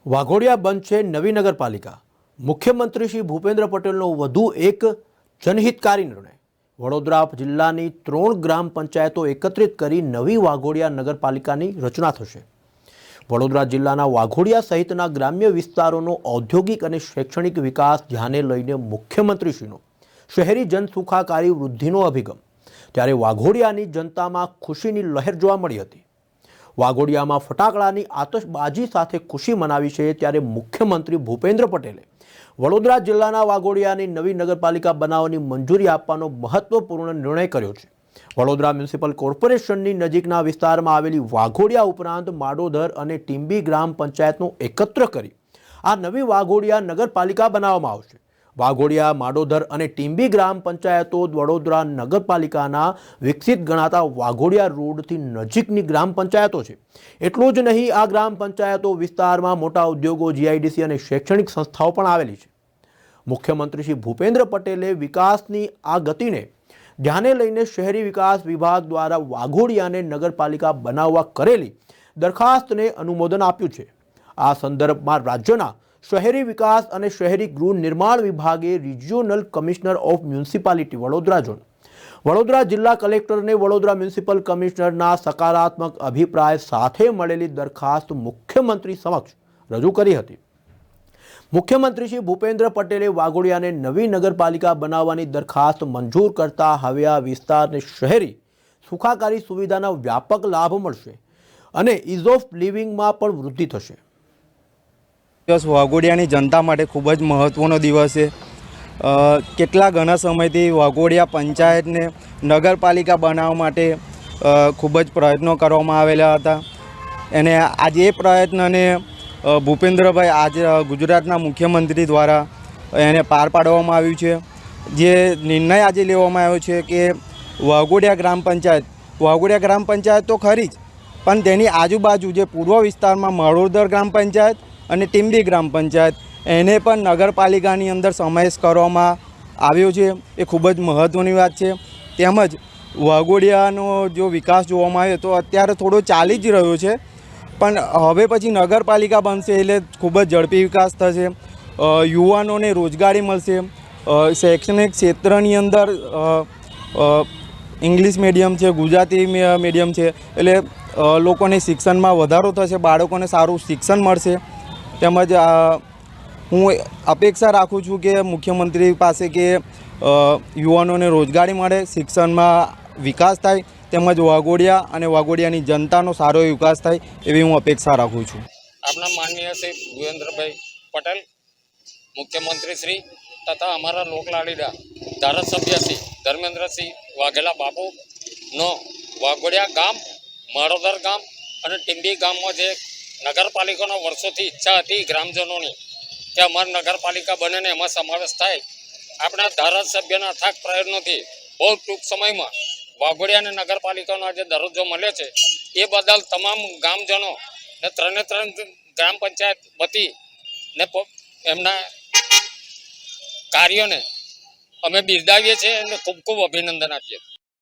વાઘોડિયા બંધ છે નવી નગરપાલિકા। મુખ્યમંત્રી શ્રી ભૂપેન્દ્ર પટેલનો વધુ એક જનહિતકારી નિર્ણય। વડોદરા જિલ્લાની 3 ગ્રામ પંચાયતો એકત્રિત કરી નવી વાઘોડિયા નગરપાલિકાની રચના થશે। વડોદરા જિલ્લાના વાઘોડિયા સહિતના ગ્રામ્ય વિસ્તારોનો ઔદ્યોગિક અને શૈક્ષણિક વિકાસ ધ્યાને લઈને મુખ્યમંત્રીશ્રીનો શહેરી જનસુખાકારી વૃદ્ધિનો અભિગમ। ત્યારે વાઘોડિયાની જનતામાં ખુશીની લહેર જોવા મળી હતી। વાઘોડિયામાં ફટાકડાની આતશબાજી સાથે ખુશી મનાવી છે। ત્યારે મુખ્યમંત્રી ભૂપેન્દ્ર પટેલે વડોદરા જિલ્લાના વાઘોડિયાની નવી નગરપાલિકા બનાવવાની મંજૂરી આપવાનો મહત્વપૂર્ણ નિર્ણય કર્યો છે। વડોદરા મ્યુનિસિપલ કોર્પોરેશનની નજીકના વિસ્તારમાં આવેલી વાઘોડિયા ઉપરાંત માડોદર અને ટીંબી ગ્રામ પંચાયતનો એકત્ર કરી આ નવી વાઘોડિયા નગરપાલિકા બનાવવામાં આવશે। વાઘોડિયા, માડોદર અને ટીંબી ગ્રામ પંચાયતો વડોદરા નગરપાલિકાના વિકસિત ગણાતા વાઘોડિયા રોડથી નજીકની ગ્રામ પંચાયતો છે। એટલું જ નહીં, આ ગ્રામ પંચાયતો વિસ્તારમાં મોટા ઉદ્યોગો, જીઆઈડીસી અને શૈક્ષણિક સંસ્થાઓ પણ આવેલી છે। મુખ્યમંત્રી શ્રી ભૂપેન્દ્ર પટેલે વિકાસની આ ગતિને ધ્યાને લઈને શહેરી વિકાસ વિભાગ દ્વારા વાઘોડિયાને નગરપાલિકા બનાવવા કરેલી દરખાસ્તને અનુમોદન આપ્યું છે। આ સંદર્ભમાં રાજ્યના શહેરી વિકાસ અને શહેરી ગૃહ નિર્માણ વિભાગે regional commissioner of municipality Vadodara zone, Vadodara જિલ્લા કલેક્ટરને વડોદરા મ્યુનિસિપલ કમિશનરના સકારાત્મક અભિપ્રાય સાથે મળેલી દરખાસ્ત મુખ્યમંત્રી સમક્ષ રજૂ કરી હતી। મુખ્યમંત્રી શ્રી ભૂપેન્દ્ર પટેલે વાઘોડિયાને નવી નગરપાલિકા બનાવવાની દરખાસ્ત મંજૂર કરતા હવે આ વિસ્તારને શહેરી સુખાકારી સુવિધાના વ્યાપક લાભ મળશે અને ઇઝ ઓફ લિવિંગમાં પણ વૃદ્ધિ થશે। દિવસ વાઘોડિયાની જનતા માટે ખૂબ જ મહત્ત્વનો દિવસ છે। કેટલા ઘણા સમયથી વાઘોડિયા પંચાયતને નગરપાલિકા બનાવવા માટે ખૂબ જ પ્રયત્નો કરવામાં આવેલા હતા અને આજે એ પ્રયત્નને ભૂપેન્દ્રભાઈ આજે ગુજરાતના મુખ્યમંત્રી દ્વારા એને પાર પાડવામાં આવ્યું છે। જે નિર્ણય આજે લેવામાં આવ્યો છે કે વાઘોડિયા ગ્રામ પંચાયત તો ખરી જ, પણ તેની આજુબાજુ જે પૂર્વ વિસ્તારમાં માડોદર ગ્રામ પંચાયત અને ટીંબી ગ્રામ પંચાયત એને પણ નગરપાલિકાની અંદર સમાવેશ કરવામાં આવ્યો છે। એ ખૂબ જ મહત્ત્વની વાત છે। તેમજ વાઘોડિયાનો જો વિકાસ જોવામાં આવે તો અત્યારે થોડો ચાલી જ રહ્યો છે, પણ હવે પછી નગરપાલિકા બનશે એટલે ખૂબ જ ઝડપી વિકાસ થશે। યુવાનોને રોજગારી મળશે। શૈક્ષણિક ક્ષેત્રની અંદર ઇંગ્લિશ મીડિયમ છે, ગુજરાતી મીડિયમ છે, એટલે લોકોને શિક્ષણમાં વધારો થશે, બાળકોને સારું શિક્ષણ મળશે। તેમજ હું અપેક્ષા રાખું છું કે મુખ્યમંત્રી પાસે કે યુવાનોને રોજગારી મળે, શિક્ષણમાં વિકાસ થાય, તેમજ વાઘોડિયા અને વાઘોડિયાની જનતાનો સારો વિકાસ થાય એવી હું અપેક્ષા રાખું છું। આપણા માનનીય શ્રી ભૂપેન્દ્રભાઈ પટેલ મુખ્યમંત્રી શ્રી તથા અમારા લોકલાડીલા ધારાસભ્ય શ્રી ધર્મેન્દ્રસિંહ વાઘેલા બાપુનો વાઘોડિયા ગામ, માડોદર ગામ અને ટીંબી ગામમાં જે નગરપાલિકાનો વર્ષોથી ઈચ્છા હતી ગ્રામજનોની કે અમારી નગરપાલિકા બને ને એમાં સમાવેશ થાય, આપણા ધારાસભ્યના અથાગ પ્રયત્નોથી બહુ ટૂંક સમયમાં વાઘોડિયાને નગરપાલિકાનો આજે દરજ્જો મળે છે। એ બદલ તમામ ગામજનો ને 3 ગ્રામ પંચાયત વતી ને એમના કાર્યોને અમે બિરદાવીએ છીએ અને ખૂબ ખૂબ અભિનંદન આપીએ છીએ।